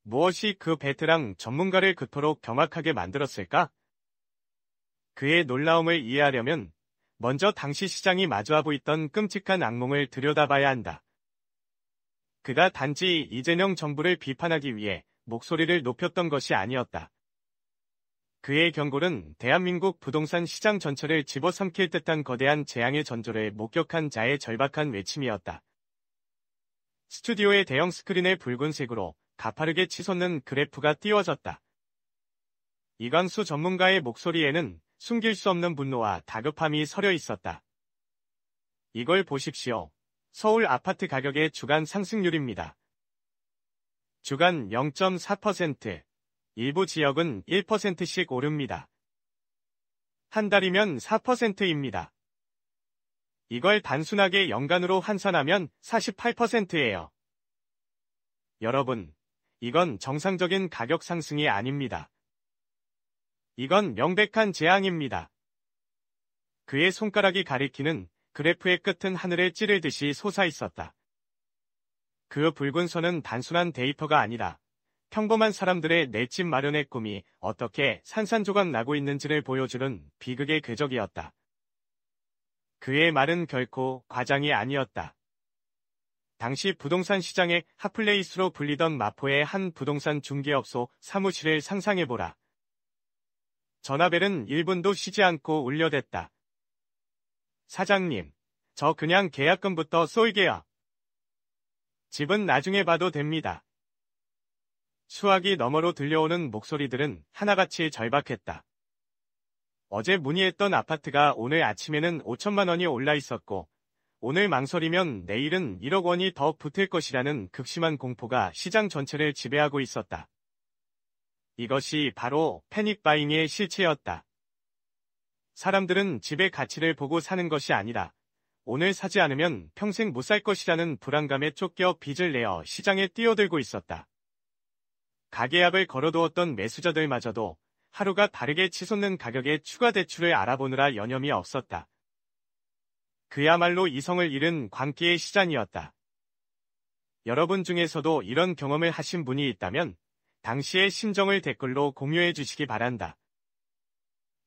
무엇이 그 베테랑 전문가를 그토록 경악하게 만들었을까? 그의 놀라움을 이해하려면 먼저 당시 시장이 마주하고 있던 끔찍한 악몽을 들여다봐야 한다. 그가 단지 이재명 정부를 비판하기 위해 목소리를 높였던 것이 아니었다. 그의 경골은 대한민국 부동산 시장 전체를 집어삼킬 듯한 거대한 재앙의 전조를 목격한 자의 절박한 외침이었다. 스튜디오의 대형 스크린에 붉은색으로 가파르게 치솟는 그래프가 띄워졌다. 이광수 전문가의 목소리에는 숨길 수 없는 분노와 다급함이 서려 있었다. 이걸 보십시오. 서울 아파트 가격의 주간 상승률입니다. 주간 0.4%, 일부 지역은 1%씩 오릅니다. 한 달이면 4%입니다. 이걸 단순하게 연간으로 환산하면 48%예요. 여러분, 이건 정상적인 가격 상승이 아닙니다. 이건 명백한 재앙입니다. 그의 손가락이 가리키는 그래프의 끝은 하늘을 찌르듯이 솟아있었다. 그 붉은 선은 단순한 데이터가 아니라 평범한 사람들의 내 집 마련의 꿈이 어떻게 산산조각 나고 있는지를 보여주는 비극의 궤적이었다. 그의 말은 결코 과장이 아니었다. 당시 부동산 시장의 핫플레이스로 불리던 마포의 한 부동산 중개업소 사무실을 상상해보라. 전화벨은 1분도 쉬지 않고 울려댔다. 사장님, 저 그냥 계약금부터 쏠게요. 집은 나중에 봐도 됩니다. 수화기 너머로 들려오는 목소리들은 하나같이 절박했다. 어제 문의했던 아파트가 오늘 아침에는 5천만 원이 올라 있었고, 오늘 망설이면 내일은 1억 원이 더 붙을 것이라는 극심한 공포가 시장 전체를 지배하고 있었다. 이것이 바로 패닉 바잉의 실체였다. 사람들은 집의 가치를 보고 사는 것이 아니라 오늘 사지 않으면 평생 못 살 것이라는 불안감에 쫓겨 빚을 내어 시장에 뛰어들고 있었다. 가계약을 걸어두었던 매수자들마저도 하루가 다르게 치솟는 가격의 추가 대출을 알아보느라 여념이 없었다. 그야말로 이성을 잃은 광기의 시장이었다. 여러분 중에서도 이런 경험을 하신 분이 있다면 당시의 심정을 댓글로 공유해 주시기 바란다.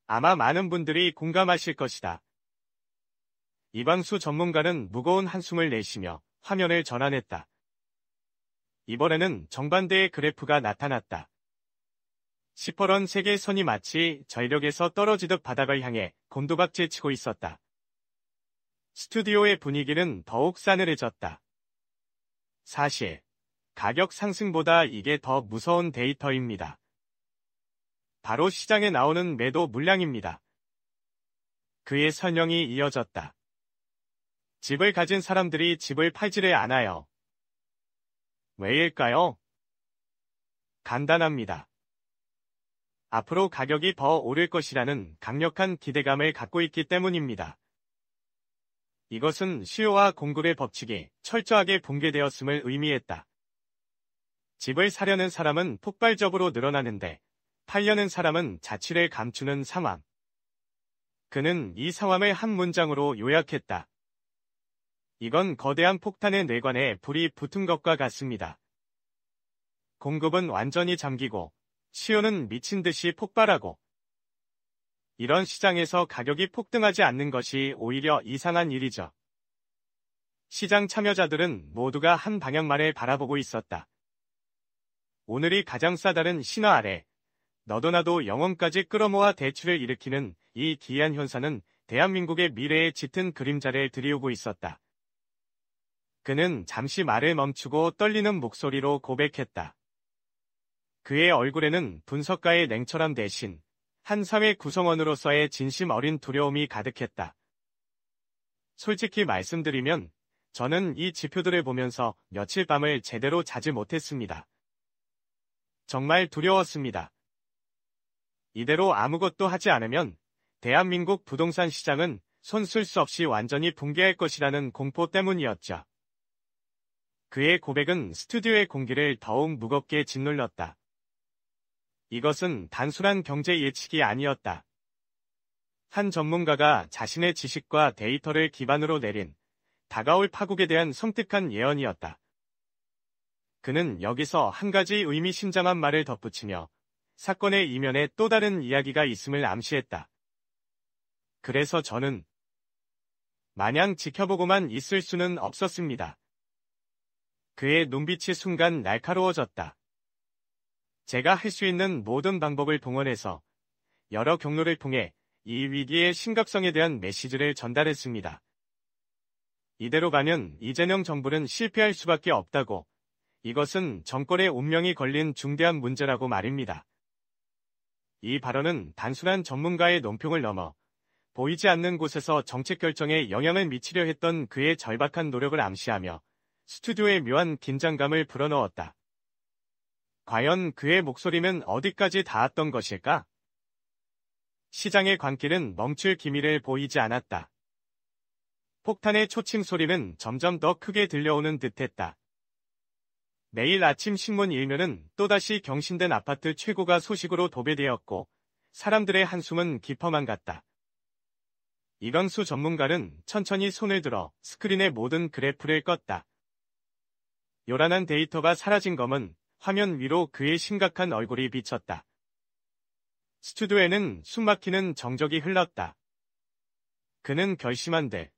아마 많은 분들이 공감하실 것이다. 이광수 전문가는 무거운 한숨을 내쉬며 화면을 전환했다. 이번에는 정반대의 그래프가 나타났다. 시퍼런 세 개의 선이 마치 절벽에서 떨어지듯 바닥을 향해 곤두박질 치고 있었다. 스튜디오의 분위기는 더욱 싸늘해졌다. 사실, 가격 상승보다 이게 더 무서운 데이터입니다. 바로 시장에 나오는 매도 물량입니다. 그의 설명이 이어졌다. 집을 가진 사람들이 집을 팔지를 않아요. 왜일까요? 간단합니다. 앞으로 가격이 더 오를 것이라는 강력한 기대감을 갖고 있기 때문입니다. 이것은 수요와 공급의 법칙이 철저하게 붕괴되었음을 의미했다. 집을 사려는 사람은 폭발적으로 늘어나는데 팔려는 사람은 자취를 감추는 상황. 그는 이 상황을 한 문장으로 요약했다. 이건 거대한 폭탄의 뇌관에 불이 붙은 것과 같습니다. 공급은 완전히 잠기고 수요는 미친 듯이 폭발하고 이런 시장에서 가격이 폭등하지 않는 것이 오히려 이상한 일이죠. 시장 참여자들은 모두가 한 방향만을 바라보고 있었다. 오늘이 가장 싸다는 신화 아래 너도 나도 영혼까지 끌어모아 대출을 일으키는 이 기이한 현상은 대한민국의 미래에 짙은 그림자를 들이우고 있었다. 그는 잠시 말을 멈추고 떨리는 목소리로 고백했다. 그의 얼굴에는 분석가의 냉철함 대신 한 사회 구성원으로서의 진심 어린 두려움이 가득했다. 솔직히 말씀드리면 저는 이 지표들을 보면서 며칠 밤을 제대로 자지 못했습니다. 정말 두려웠습니다. 이대로 아무것도 하지 않으면 대한민국 부동산 시장은 손 쓸 수 없이 완전히 붕괴할 것이라는 공포 때문이었죠. 그의 고백은 스튜디오의 공기를 더욱 무겁게 짓눌렀다. 이것은 단순한 경제 예측이 아니었다. 한 전문가가 자신의 지식과 데이터를 기반으로 내린 다가올 파국에 대한 섬뜩한 예언이었다. 그는 여기서 한 가지 의미심장한 말을 덧붙이며 사건의 이면에 또 다른 이야기가 있음을 암시했다. 그래서 저는 마냥 지켜보고만 있을 수는 없었습니다. 그의 눈빛이 순간 날카로워졌다. 제가 할 수 있는 모든 방법을 동원해서 여러 경로를 통해 이 위기의 심각성에 대한 메시지를 전달했습니다. 이대로 가면 이재명 정부는 실패할 수밖에 없다고, 이것은 정권의 운명이 걸린 중대한 문제라고 말입니다. 이 발언은 단순한 전문가의 논평을 넘어 보이지 않는 곳에서 정책 결정에 영향을 미치려 했던 그의 절박한 노력을 암시하며 스튜디오의 묘한 긴장감을 불어넣었다. 과연 그의 목소리는 어디까지 닿았던 것일까? 시장의 광길은 멈출 기미를 보이지 않았다. 폭탄의 초침 소리는 점점 더 크게 들려오는 듯했다. 매일 아침 신문 일면은 또다시 경신된 아파트 최고가 소식으로 도배되었고 사람들의 한숨은 깊어만 갔다. 이광수 전문가는 천천히 손을 들어 스크린의 모든 그래프를 껐다. 요란한 데이터가 사라진 검은 화면 위로 그의 심각한 얼굴이 비쳤다. 스튜디오에는 숨막히는 정적이 흘렀다. 그는 결심한데,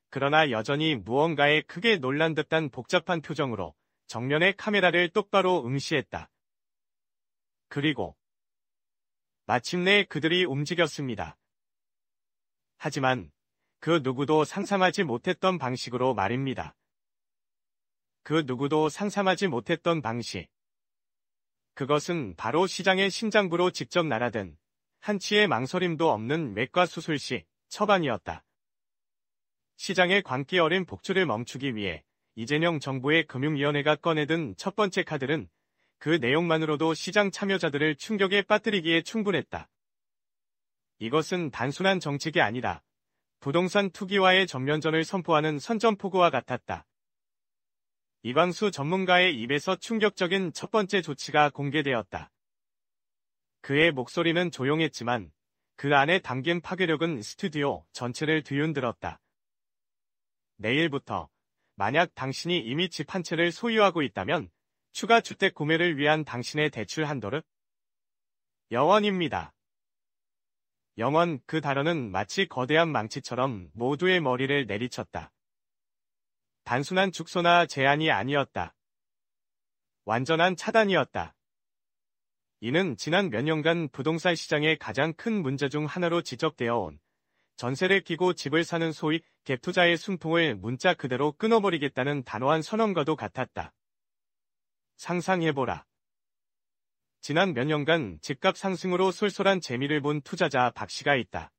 그러나 여전히 무언가에 크게 놀란 듯한 복잡한 표정으로 정면의 카메라를 똑바로 응시했다. 그리고 마침내 그들이 움직였습니다. 하지만 그 누구도 상상하지 못했던 방식으로 말입니다. 그 누구도 상상하지 못했던 방식. 그것은 바로 시장의 심장부로 직접 날아든 한치의 망설임도 없는 외과 수술 시 처방이었다. 시장의 광기 어린 복주를 멈추기 위해 이재명 정부의 금융위원회가 꺼내든 첫 번째 카드는 그 내용만으로도 시장 참여자들을 충격에 빠뜨리기에 충분했다. 이것은 단순한 정책이 아니라 부동산 투기와의 전면전을 선포하는 선전포고와 같았다. 이광수 전문가의 입에서 충격적인 첫 번째 조치가 공개되었다. 그의 목소리는 조용했지만 그 안에 담긴 파괴력은 스튜디오 전체를 뒤흔들었다. 내일부터 만약 당신이 이미 집 한 채를 소유하고 있다면 추가 주택 구매를 위한 당신의 대출 한도를 0원입니다. 0원, 그 단어는 마치 거대한 망치처럼 모두의 머리를 내리쳤다. 단순한 축소나 제한이 아니었다. 완전한 차단이었다. 이는 지난 몇 년간 부동산 시장의 가장 큰 문제 중 하나로 지적되어 온 전세를 끼고 집을 사는 소위 갭투자의 숨통을 문자 그대로 끊어버리겠다는 단호한 선언과도 같았다. 상상해보라. 지난 몇 년간 집값 상승으로 쏠쏠한 재미를 본 투자자 박 씨가 있다.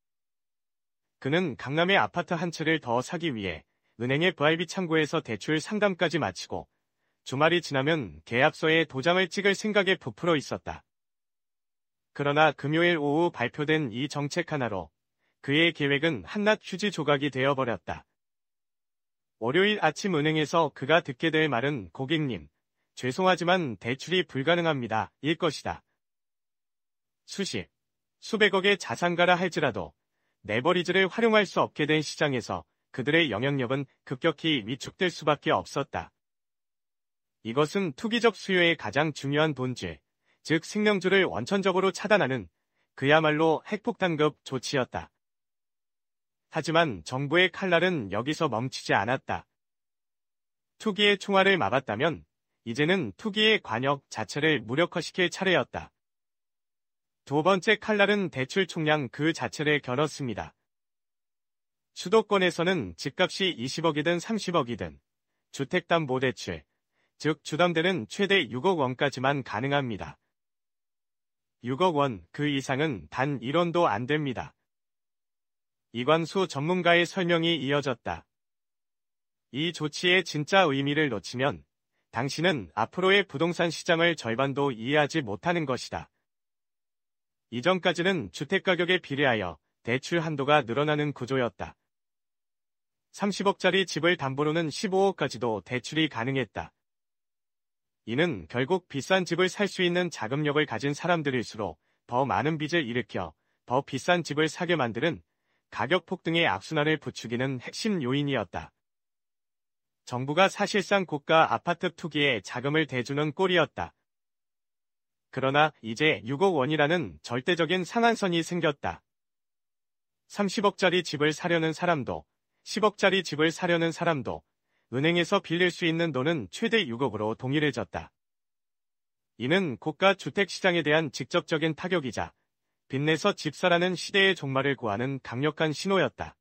그는 강남의 아파트 한 채를 더 사기 위해 은행의 FIB 창구에서 대출 상담까지 마치고 주말이 지나면 계약서에 도장을 찍을 생각에 부풀어 있었다. 그러나 금요일 오후 발표된 이 정책 하나로 그의 계획은 한낱 휴지 조각이 되어버렸다. 월요일 아침 은행에서 그가 듣게 될 말은 고객님, 죄송하지만 대출이 불가능합니다. 일 것이다. 수십, 수백억의 자산가라 할지라도 레버리지를 활용할 수 없게 된 시장에서 그들의 영향력은 급격히 위축될 수밖에 없었다. 이것은 투기적 수요의 가장 중요한 본질, 즉 생명줄을 원천적으로 차단하는 그야말로 핵폭탄급 조치였다. 하지만 정부의 칼날은 여기서 멈추지 않았다. 투기의 총알을 막았다면 이제는 투기의 관역 자체를 무력화시킬 차례였다. 두 번째 칼날은 대출 총량 그 자체를 겨눴습니다. 수도권에서는 집값이 20억이든 30억이든 주택담보대출, 즉 주담대는 최대 6억 원까지만 가능합니다. 6억 원, 그 이상은 단 1원도 안 됩니다. 이광수 전문가의 설명이 이어졌다. 이 조치의 진짜 의미를 놓치면 당신은 앞으로의 부동산 시장을 절반도 이해하지 못하는 것이다. 이전까지는 주택가격에 비례하여 대출 한도가 늘어나는 구조였다. 30억짜리 집을 담보로는 15억까지도 대출이 가능했다. 이는 결국 비싼 집을 살 수 있는 자금력을 가진 사람들일수록 더 많은 빚을 일으켜 더 비싼 집을 사게 만드는 가격 폭등의 악순환을 부추기는 핵심 요인이었다. 정부가 사실상 고가 아파트 투기에 자금을 대주는 꼴이었다. 그러나 이제 6억 원이라는 절대적인 상한선이 생겼다. 30억짜리 집을 사려는 사람도, 10억짜리 집을 사려는 사람도 은행에서 빌릴 수 있는 돈은 최대 6억으로 동일해졌다. 이는 고가 주택시장에 대한 직접적인 타격이자 빚내서 집 사라는 시대의 종말을 구하는 강력한 신호였다.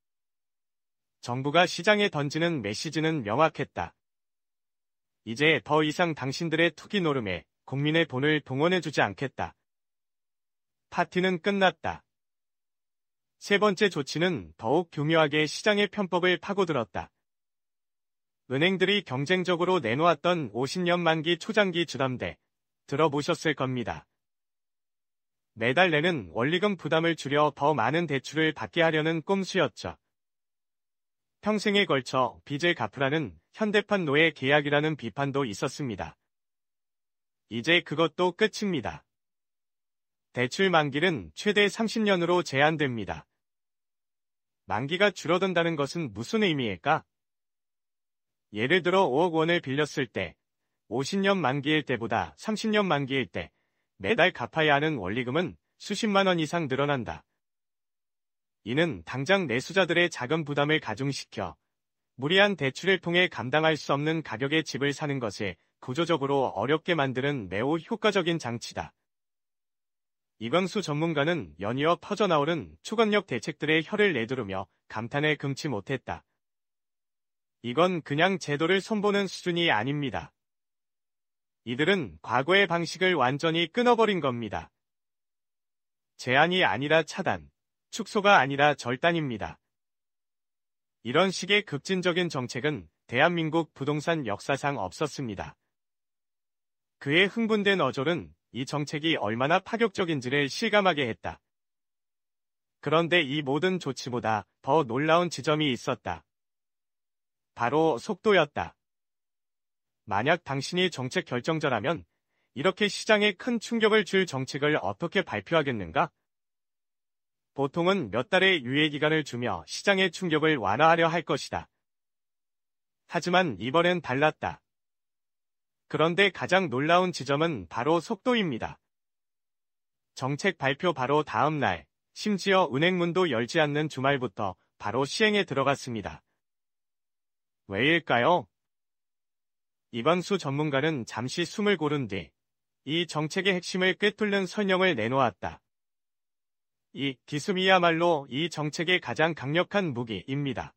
정부가 시장에 던지는 메시지는 명확했다. 이제 더 이상 당신들의 투기 노름에 국민의 돈을 동원해주지 않겠다. 파티는 끝났다. 세 번째 조치는 더욱 교묘하게 시장의 편법을 파고들었다. 은행들이 경쟁적으로 내놓았던 50년 만기 초장기 주담대 들어보셨을 겁니다. 매달 내는 원리금 부담을 줄여 더 많은 대출을 받게 하려는 꼼수였죠. 평생에 걸쳐 빚을 갚으라는 현대판 노예 계약이라는 비판도 있었습니다. 이제 그것도 끝입니다. 대출 만기는 최대 30년으로 제한됩니다. 만기가 줄어든다는 것은 무슨 의미일까? 예를 들어 5억 원을 빌렸을 때 50년 만기일 때보다 30년 만기일 때 매달 갚아야 하는 원리금은 수십만 원 이상 늘어난다. 이는 당장 내수자들의 자금 부담을 가중시켜 무리한 대출을 통해 감당할 수 없는 가격의 집을 사는 것을 구조적으로 어렵게 만드는 매우 효과적인 장치다. 이광수 전문가는 연이어 퍼져나오는 초강력 대책들의 혀를 내두르며 감탄을 금치 못했다. 이건 그냥 제도를 손보는 수준이 아닙니다. 이들은 과거의 방식을 완전히 끊어버린 겁니다. 제한이 아니라 차단, 축소가 아니라 절단입니다. 이런 식의 급진적인 정책은 대한민국 부동산 역사상 없었습니다. 그의 흥분된 어졸은 이 정책이 얼마나 파격적인지를 실감하게 했다. 그런데 이 모든 조치보다 더 놀라운 지점이 있었다. 바로 속도였다. 만약 당신이 정책 결정자라면 이렇게 시장에 큰 충격을 줄 정책을 어떻게 발표하겠는가? 보통은 몇 달의 유예기간을 주며 시장의 충격을 완화하려 할 것이다. 하지만 이번엔 달랐다. 그런데 가장 놀라운 지점은 바로 속도입니다. 정책 발표 바로 다음 날, 심지어 은행문도 열지 않는 주말부터 바로 시행에 들어갔습니다. 왜일까요? 이광수 전문가는 잠시 숨을 고른 뒤 이 정책의 핵심을 꿰뚫는 설명을 내놓았다. 이 기습이야말로 이 정책의 가장 강력한 무기입니다.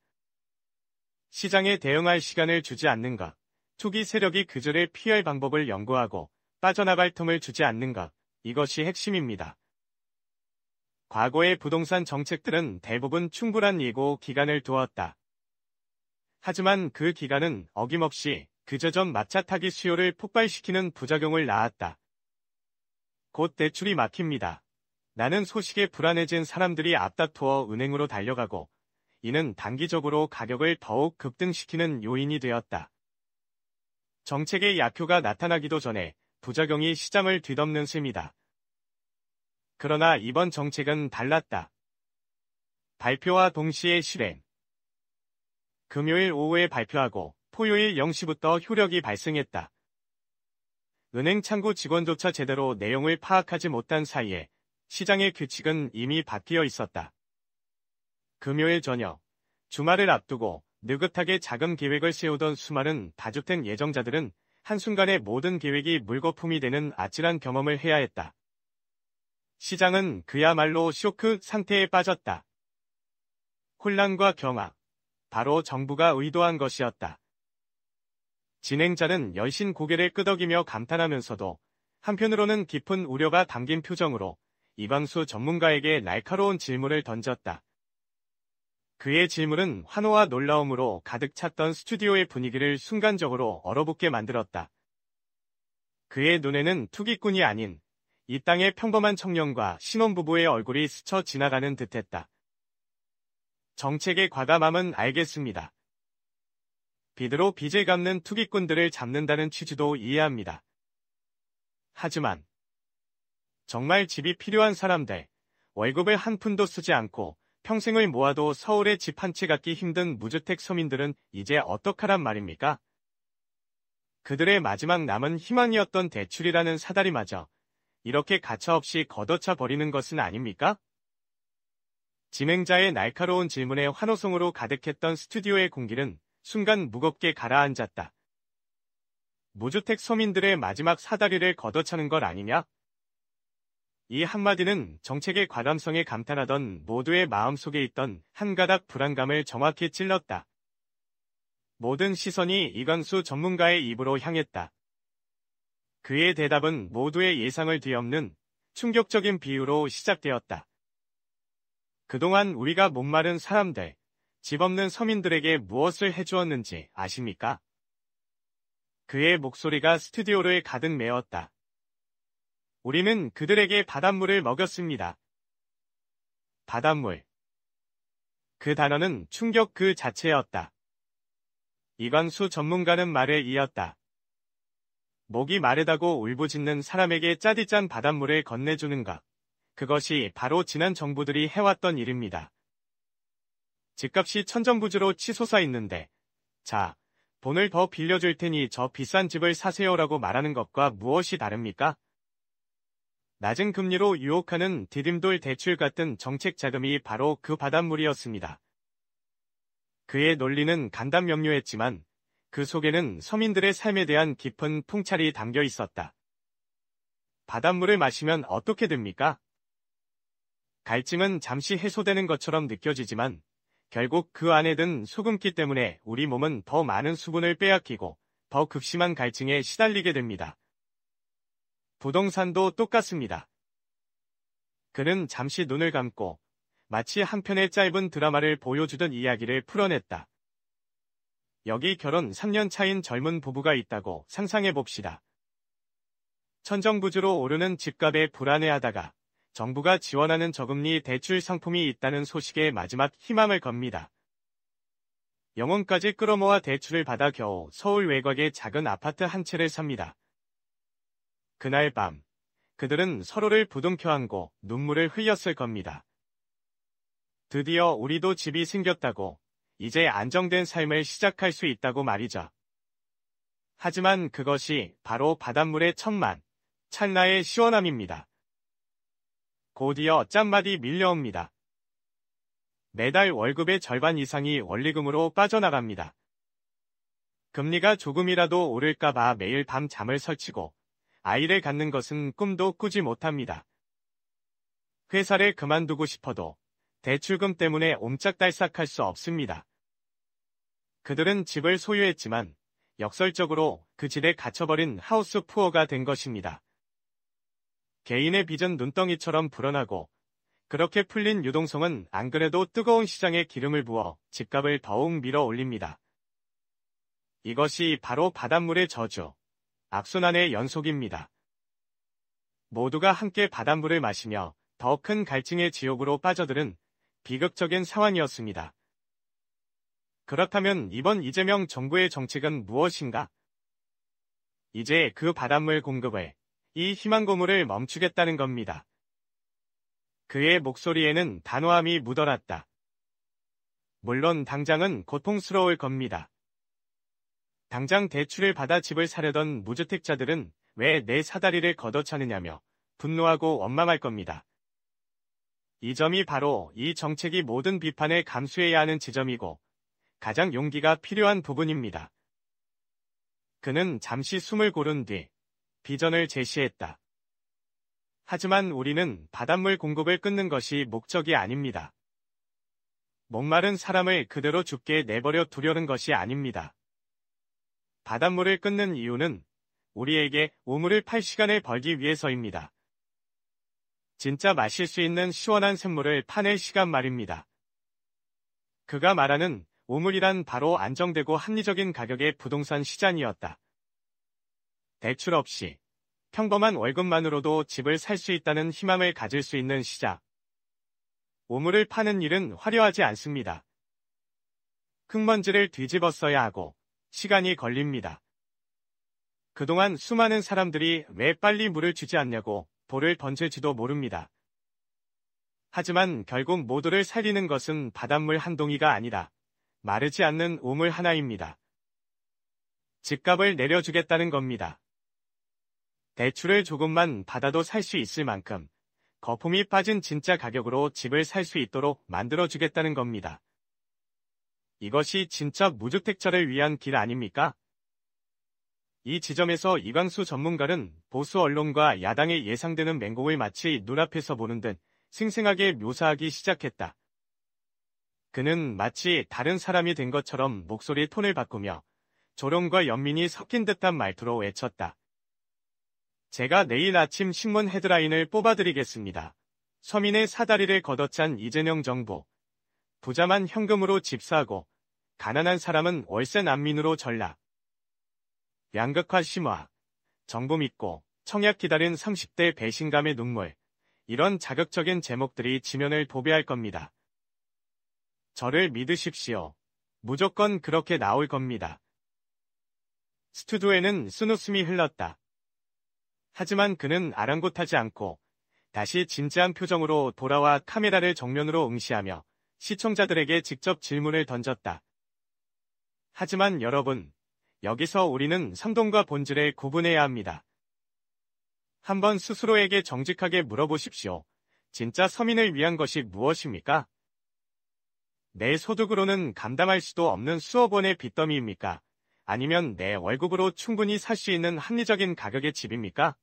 시장에 대응할 시간을 주지 않는 것, 투기 세력이 그들을 피할 방법을 연구하고 빠져나갈 틈을 주지 않는 것, 이것이 핵심입니다. 과거의 부동산 정책들은 대부분 충분한 예고 기간을 두었다. 하지만 그 기간은 어김없이 그저전 막차타기 수요를 폭발시키는 부작용을 낳았다. 곧 대출이 막힙니다. 나는 소식에 불안해진 사람들이 앞다투어 은행으로 달려가고 이는 단기적으로 가격을 더욱 급등시키는 요인이 되었다. 정책의 약효가 나타나기도 전에 부작용이 시장을 뒤덮는 셈이다. 그러나 이번 정책은 달랐다. 발표와 동시에 실행. 금요일 오후에 발표하고 토요일 0시부터 효력이 발생했다. 은행 창구 직원조차 제대로 내용을 파악하지 못한 사이에 시장의 규칙은 이미 바뀌어 있었다. 금요일 저녁, 주말을 앞두고 느긋하게 자금 계획을 세우던 수많은 다주택 예정자들은 한순간에 모든 계획이 물거품이 되는 아찔한 경험을 해야 했다. 시장은 그야말로 쇼크 상태에 빠졌다. 혼란과 경악, 바로 정부가 의도한 것이었다. 진행자는 열신 고개를 끄덕이며 감탄하면서도 한편으로는 깊은 우려가 담긴 표정으로 이광수 전문가에게 날카로운 질문을 던졌다. 그의 질문은 환호와 놀라움으로 가득 찼던 스튜디오의 분위기를 순간적으로 얼어붙게 만들었다. 그의 눈에는 투기꾼이 아닌 이 땅의 평범한 청년과 신혼부부의 얼굴이 스쳐 지나가는 듯했다. 정책의 과감함은 알겠습니다. 빚으로 빚을 갚는 투기꾼들을 잡는다는 취지도 이해합니다. 하지만 정말 집이 필요한 사람들, 월급을 한 푼도 쓰지 않고 평생을 모아도 서울에 집 한 채 갖기 힘든 무주택 서민들은 이제 어떡하란 말입니까? 그들의 마지막 남은 희망이었던 대출이라는 사다리마저 이렇게 가차없이 걷어차 버리는 것은 아닙니까? 진행자의 날카로운 질문에 환호성으로 가득했던 스튜디오의 공기는 순간 무겁게 가라앉았다. 무주택 서민들의 마지막 사다리를 걷어차는 것 아니냐? 이 한마디는 정책의 과감성에 감탄하던 모두의 마음속에 있던 한 가닥 불안감을 정확히 찔렀다. 모든 시선이 이광수 전문가의 입으로 향했다. 그의 대답은 모두의 예상을 뒤엎는 충격적인 비유로 시작되었다. 그동안 우리가 목마른 사람들, 집 없는 서민들에게 무엇을 해주었는지 아십니까? 그의 목소리가 스튜디오를 가득 메웠다. 우리는 그들에게 바닷물을 먹였습니다. 바닷물. 그 단어는 충격 그 자체였다. 이광수 전문가는 말을 이었다. 목이 마르다고 울부짖는 사람에게 짜디짠 바닷물을 건네주는 것. 그것이 바로 지난 정부들이 해왔던 일입니다. 집값이 천정부지로 치솟아 있는데, 자, 돈을 더 빌려줄 테니 저 비싼 집을 사세요라고 말하는 것과 무엇이 다릅니까? 낮은 금리로 유혹하는 디딤돌 대출 같은 정책 자금이 바로 그 바닷물이었습니다. 그의 논리는 간단명료했지만 그 속에는 서민들의 삶에 대한 깊은 통찰이 담겨 있었다. 바닷물을 마시면 어떻게 됩니까? 갈증은 잠시 해소되는 것처럼 느껴지지만 결국 그 안에 든 소금기 때문에 우리 몸은 더 많은 수분을 빼앗기고 더 극심한 갈증에 시달리게 됩니다. 부동산도 똑같습니다. 그는 잠시 눈을 감고 마치 한 편의 짧은 드라마를 보여주던 이야기를 풀어냈다. 여기 결혼 3년 차인 젊은 부부가 있다고 상상해 봅시다. 천정부지로 오르는 집값에 불안해하다가 정부가 지원하는 저금리 대출 상품이 있다는 소식에 마지막 희망을 겁니다. 영혼까지 끌어모아 대출을 받아 겨우 서울 외곽의 작은 아파트 한 채를 삽니다. 그날 밤, 그들은 서로를 부둥켜 안고 눈물을 흘렸을 겁니다. 드디어 우리도 집이 생겼다고, 이제 안정된 삶을 시작할 수 있다고 말이죠. 하지만 그것이 바로 바닷물의 천만, 찰나의 시원함입니다. 곧이어 짠맛이 밀려옵니다. 매달 월급의 절반 이상이 원리금으로 빠져나갑니다. 금리가 조금이라도 오를까봐 매일 밤 잠을 설치고 아이를 갖는 것은 꿈도 꾸지 못합니다. 회사를 그만두고 싶어도 대출금 때문에 옴짝달싹할 수 없습니다. 그들은 집을 소유했지만 역설적으로 그 집에 갇혀버린 하우스 푸어가 된 것입니다. 개인의 빚은 눈덩이처럼 불어나고 그렇게 풀린 유동성은 안 그래도 뜨거운 시장에 기름을 부어 집값을 더욱 밀어 올립니다. 이것이 바로 바닷물의 저주, 악순환의 연속입니다. 모두가 함께 바닷물을 마시며 더 큰 갈증의 지옥으로 빠져드는 비극적인 상황이었습니다. 그렇다면 이번 이재명 정부의 정책은 무엇인가? 이제 그 바닷물 공급을, 이 희망 고물을 멈추겠다는 겁니다. 그의 목소리에는 단호함이 묻어났다. 물론 당장은 고통스러울 겁니다. 당장 대출을 받아 집을 사려던 무주택자들은 왜 내 사다리를 걷어차느냐며 분노하고 원망할 겁니다. 이 점이 바로 이 정책이 모든 비판을 감수해야 하는 지점이고 가장 용기가 필요한 부분입니다. 그는 잠시 숨을 고른 뒤 비전을 제시했다. 하지만 우리는 바닷물 공급을 끊는 것이 목적이 아닙니다. 목마른 사람을 그대로 죽게 내버려 두려는 것이 아닙니다. 바닷물을 끊는 이유는 우리에게 우물을 팔 시간을 벌기 위해서입니다. 진짜 마실 수 있는 시원한 샘물을 파낼 시간 말입니다. 그가 말하는 우물이란 바로 안정되고 합리적인 가격의 부동산 시장이었다. 대출 없이 평범한 월급만으로도 집을 살 수 있다는 희망을 가질 수 있는 시장. 우물을 파는 일은 화려하지 않습니다. 흙먼지를 뒤집어 써야 하고 시간이 걸립니다. 그동안 수많은 사람들이 왜 빨리 물을 주지 않냐고 돌을 던질지도 모릅니다. 하지만 결국 모두를 살리는 것은 바닷물 한 동이가 아니라 마르지 않는 우물 하나입니다. 집값을 내려주겠다는 겁니다. 대출을 조금만 받아도 살 수 있을 만큼 거품이 빠진 진짜 가격으로 집을 살 수 있도록 만들어주겠다는 겁니다. 이것이 진짜 무주택자를 위한 길 아닙니까? 이 지점에서 이광수 전문가는 보수 언론과 야당의 예상되는 맹공을 마치 눈앞에서 보는 듯 생생하게 묘사하기 시작했다. 그는 마치 다른 사람이 된 것처럼 목소리 톤을 바꾸며 조롱과 연민이 섞인 듯한 말투로 외쳤다. 제가 내일 아침 신문 헤드라인을 뽑아드리겠습니다. 서민의 사다리를 걷어찬 이재명 정부. 부자만 현금으로 집 사고 가난한 사람은 월세 난민으로 전락. 양극화 심화. 정부 믿고 청약 기다린 30대 배신감의 눈물. 이런 자극적인 제목들이 지면을 도배할 겁니다. 저를 믿으십시오. 무조건 그렇게 나올 겁니다. 스튜디오에는 쓴웃음이 흘렀다. 하지만 그는 아랑곳하지 않고 다시 진지한 표정으로 돌아와 카메라를 정면으로 응시하며 시청자들에게 직접 질문을 던졌다. 하지만 여러분, 여기서 우리는 선동과 본질을 구분해야 합니다. 한번 스스로에게 정직하게 물어보십시오. 진짜 서민을 위한 것이 무엇입니까? 내 소득으로는 감당할 수도 없는 수억 원의 빚더미입니까? 아니면 내 월급으로 충분히 살 수 있는 합리적인 가격의 집입니까?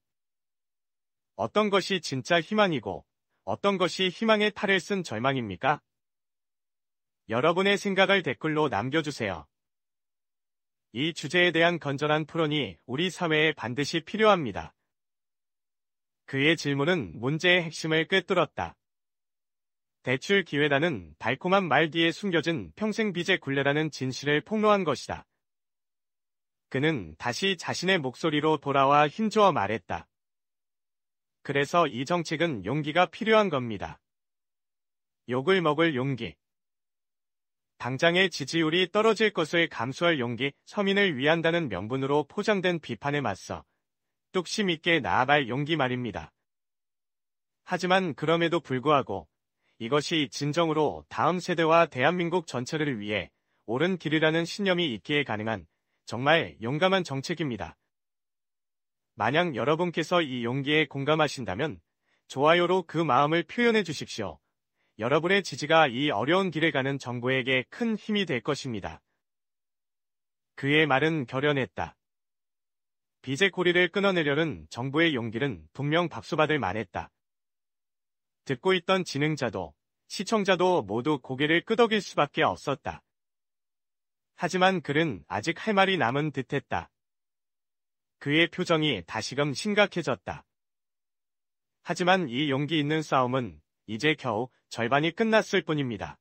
어떤 것이 진짜 희망이고 어떤 것이 희망의 탈을 쓴 절망입니까? 여러분의 생각을 댓글로 남겨주세요. 이 주제에 대한 건전한 토론이 우리 사회에 반드시 필요합니다. 그의 질문은 문제의 핵심을 꿰뚫었다. 대출 기회라는 달콤한 말 뒤에 숨겨진 평생 빚의 굴레라는 진실을 폭로한 것이다. 그는 다시 자신의 목소리로 돌아와 힘주어 말했다. 그래서 이 정책은 용기가 필요한 겁니다. 욕을 먹을 용기. 당장의 지지율이 떨어질 것을 감수할 용기, 서민을 위한다는 명분으로 포장된 비판에 맞서 뚝심 있게 나아갈 용기 말입니다. 하지만 그럼에도 불구하고 이것이 진정으로 다음 세대와 대한민국 전체를 위해 옳은 길이라는 신념이 있기에 가능한 정말 용감한 정책입니다. 만약 여러분께서 이 용기에 공감하신다면 좋아요로 그 마음을 표현해 주십시오. 여러분의 지지가 이 어려운 길을 가는 정부에게 큰 힘이 될 것입니다. 그의 말은 결연했다. 빚의 고리를 끊어내려는 정부의 용기는 분명 박수받을 만했다. 듣고 있던 진행자도 시청자도 모두 고개를 끄덕일 수밖에 없었다. 하지만 그는 아직 할 말이 남은 듯했다. 그의 표정이 다시금 심각해졌다. 하지만 이 용기 있는 싸움은 이제 겨우 절반이 끝났을 뿐입니다.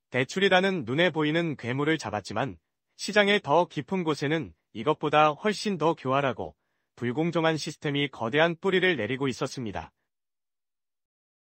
대출이라는 눈에 보이는 괴물을 잡았지만 시장의 더 깊은 곳에는 이것보다 훨씬 더 교활하고 불공정한 시스템이 거대한 뿌리를 내리고 있었습니다.